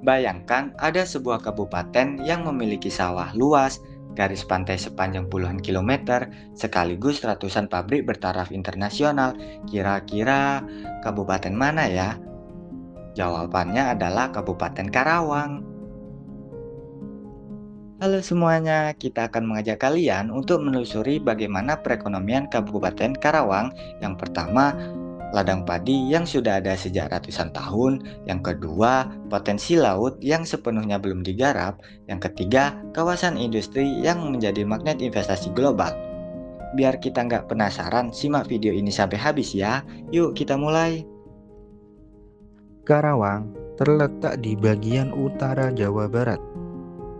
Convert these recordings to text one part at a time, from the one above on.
Bayangkan ada sebuah kabupaten yang memiliki sawah luas, garis pantai sepanjang puluhan kilometer, sekaligus ratusan pabrik bertaraf internasional. Kira-kira kabupaten mana ya? Jawabannya adalah Kabupaten Karawang. Halo semuanya, kita akan mengajak kalian untuk menelusuri bagaimana perekonomian Kabupaten Karawang. Yang pertama, ladang padi yang sudah ada sejak ratusan tahun. Yang kedua, potensi laut yang sepenuhnya belum digarap. Yang ketiga, kawasan industri yang menjadi magnet investasi global. Biar kita nggak penasaran, simak video ini sampai habis ya. Yuk kita mulai. Karawang terletak di bagian utara Jawa Barat,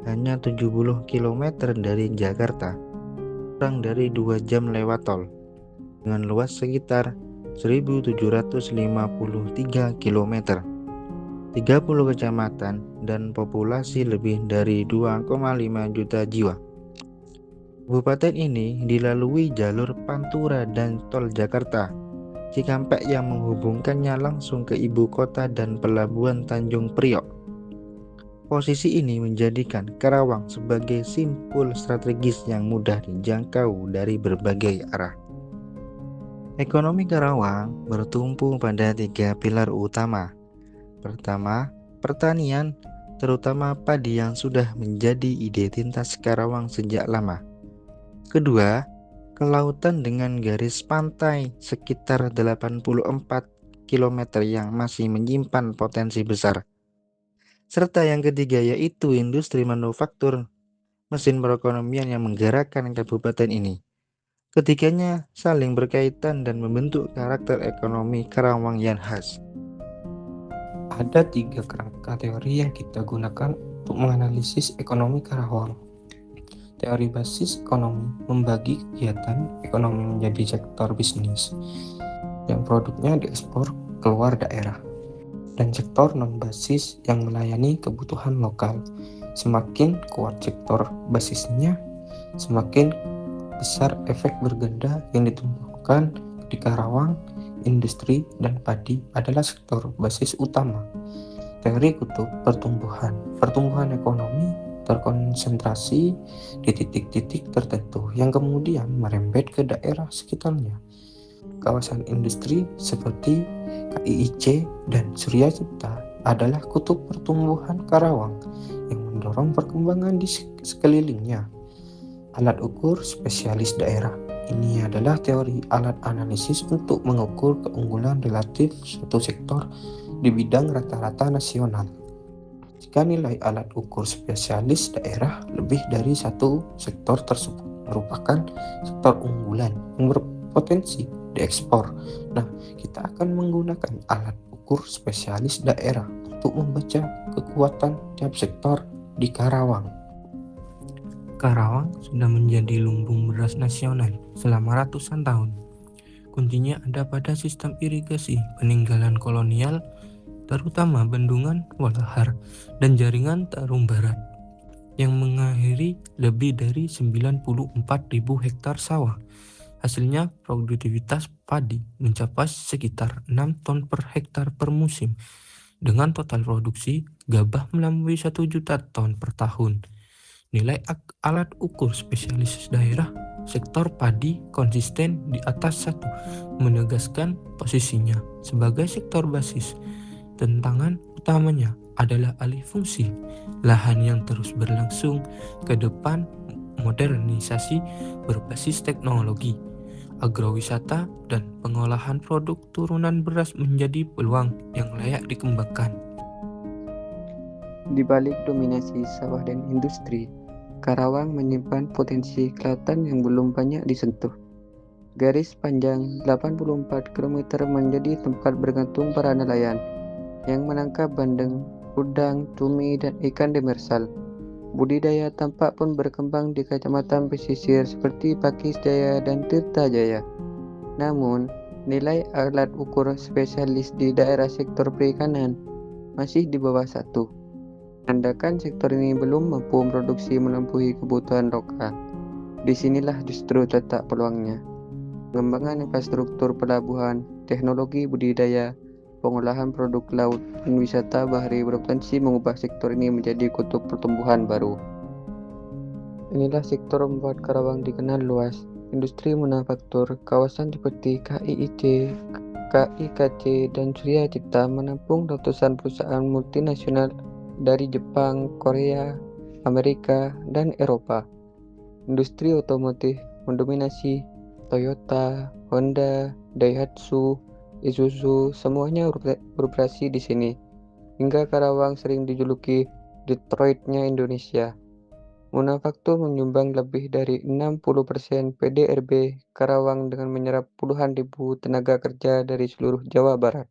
hanya 70 km dari Jakarta, kurang dari 2 jam lewat tol, dengan luas sekitar 1753 km, 30 kecamatan, dan populasi lebih dari 2,5 juta jiwa. Kabupaten ini dilalui jalur Pantura dan tol Jakarta Cikampek yang menghubungkannya langsung ke ibu kota dan pelabuhan Tanjung Priok. Posisi ini menjadikan Karawang sebagai simpul strategis yang mudah dijangkau dari berbagai arah. Ekonomi Karawang bertumpu pada 3 pilar utama. Pertama, pertanian, terutama padi yang sudah menjadi identitas Karawang sejak lama. Kedua, kelautan dengan garis pantai sekitar 84 km yang masih menyimpan potensi besar. Serta yang ketiga yaitu industri manufaktur, mesin perekonomian yang menggerakkan kabupaten ini. Ketiganya saling berkaitan dan membentuk karakter ekonomi Karawang yang khas. Ada 3 kerangka teori yang kita gunakan untuk menganalisis ekonomi Karawang. Teori basis ekonomi membagi kegiatan ekonomi menjadi sektor bisnis yang produknya diekspor keluar daerah, dan sektor non-basis yang melayani kebutuhan lokal. Semakin kuat sektor basisnya, semakin besar efek berganda yang ditumbuhkan di Karawang. Industri dan padi adalah sektor basis utama. Teori kutub pertumbuhan ekonomi terkonsentrasi di titik-titik tertentu yang kemudian merembet ke daerah sekitarnya. Kawasan industri seperti KIIC dan Surya Cipta adalah kutub pertumbuhan Karawang yang mendorong perkembangan di sekelilingnya. Alat ukur spesialis daerah. Ini adalah teori alat analisis untuk mengukur keunggulan relatif suatu sektor di bidang rata-rata nasional. Jika nilai alat ukur spesialis daerah lebih dari satu sektor tersebut merupakan sektor unggulan yang berpotensi diekspor. Nah, kita akan menggunakan alat ukur spesialis daerah untuk membaca kekuatan tiap sektor di Karawang. Karawang sudah menjadi lumbung beras nasional selama ratusan tahun. Kuncinya ada pada sistem irigasi peninggalan kolonial, terutama bendungan Walahar dan jaringan Tarum Barat, yang mengakhiri lebih dari 94.000 hektar sawah. Hasilnya produktivitas padi mencapai sekitar 6 ton per hektar per musim, dengan total produksi gabah melampaui 1 juta ton per tahun. Nilai alat ukur spesialis daerah sektor padi konsisten di atas 1, menegaskan posisinya sebagai sektor basis. Tantangan utamanya adalah alih fungsi lahan yang terus berlangsung ke depan. Modernisasi berbasis teknologi, agrowisata, dan pengolahan produk turunan beras menjadi peluang yang layak dikembangkan. Di balik dominasi sawah dan industri, Karawang menyimpan potensi kelautan yang belum banyak disentuh. Garis panjang 84 km menjadi tempat bergantung para nelayan yang menangkap bandeng, udang, cumi, dan ikan demersal. Budidaya tampak pun berkembang di kecamatan pesisir seperti Pakis Jaya dan Tirta Jaya. Namun, nilai alat ukur spesialis di daerah sektor perikanan masih di bawah 1. Menandakan sektor ini belum mampu memproduksi memenuhi kebutuhan lokal. Disinilah justru letak peluangnya. Pengembangan infrastruktur pelabuhan, teknologi budidaya, pengolahan produk laut, dan wisata bahari berpotensi mengubah sektor ini menjadi kutub pertumbuhan baru. Inilah sektor membuat Karawang dikenal luas. Industri manufaktur, kawasan seperti KIIC, KIKC, dan Surya Cipta menampung ratusan perusahaan multinasional dari Jepang, Korea, Amerika, dan Eropa. Industri otomotif mendominasi Toyota, Honda, Daihatsu, Isuzu, semuanya beroperasi di sini. Hingga Karawang sering dijuluki Detroit-nya Indonesia. Manufaktur menyumbang lebih dari 60% PDRB Karawang dengan menyerap puluhan ribu tenaga kerja dari seluruh Jawa Barat.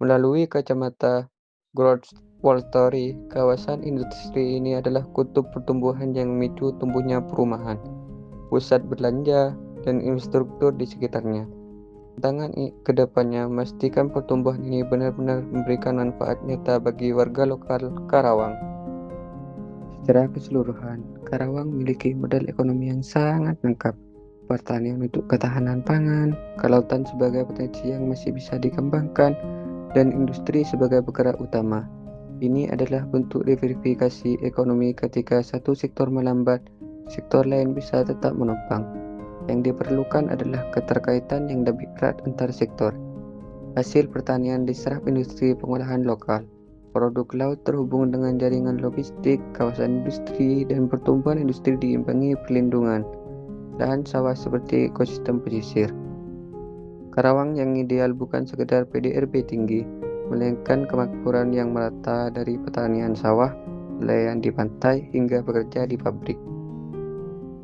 Melalui kacamata growth story, kawasan industri ini adalah kutub pertumbuhan yang memicu tumbuhnya perumahan, pusat belanja, dan infrastruktur di sekitarnya. Tantangan ke depannya memastikan pertumbuhan ini benar-benar memberikan manfaat nyata bagi warga lokal Karawang. Secara keseluruhan, Karawang memiliki modal ekonomi yang sangat lengkap. Pertanian untuk ketahanan pangan, kelautan sebagai potensi yang masih bisa dikembangkan, dan industri sebagai penggerak utama. Ini adalah bentuk diversifikasi ekonomi. Ketika satu sektor melambat, sektor lain bisa tetap menopang. Yang diperlukan adalah keterkaitan yang lebih erat antar sektor. Hasil pertanian diserap industri pengolahan lokal. Produk laut terhubung dengan jaringan logistik, kawasan industri, dan pertumbuhan industri diimbangi perlindungan lahan sawah seperti ekosistem pesisir. Karawang yang ideal bukan sekedar PDRB tinggi, melainkan kemakmuran yang merata dari pertanian sawah, nelayan di pantai, hingga bekerja di pabrik.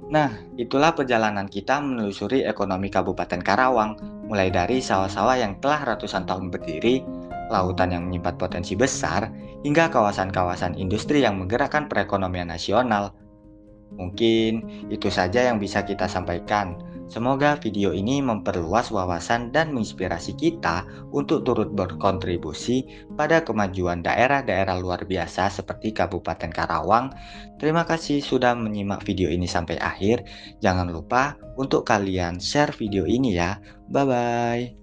Nah, itulah perjalanan kita menelusuri ekonomi Kabupaten Karawang, mulai dari sawah-sawah yang telah ratusan tahun berdiri, lautan yang menyimpan potensi besar, hingga kawasan-kawasan industri yang menggerakkan perekonomian nasional. Mungkin itu saja yang bisa kita sampaikan. Semoga video ini memperluas wawasan dan menginspirasi kita untuk turut berkontribusi pada kemajuan daerah-daerah luar biasa seperti Kabupaten Karawang. Terima kasih sudah menyimak video ini sampai akhir. Jangan lupa untuk kalian share video ini ya. Bye-bye.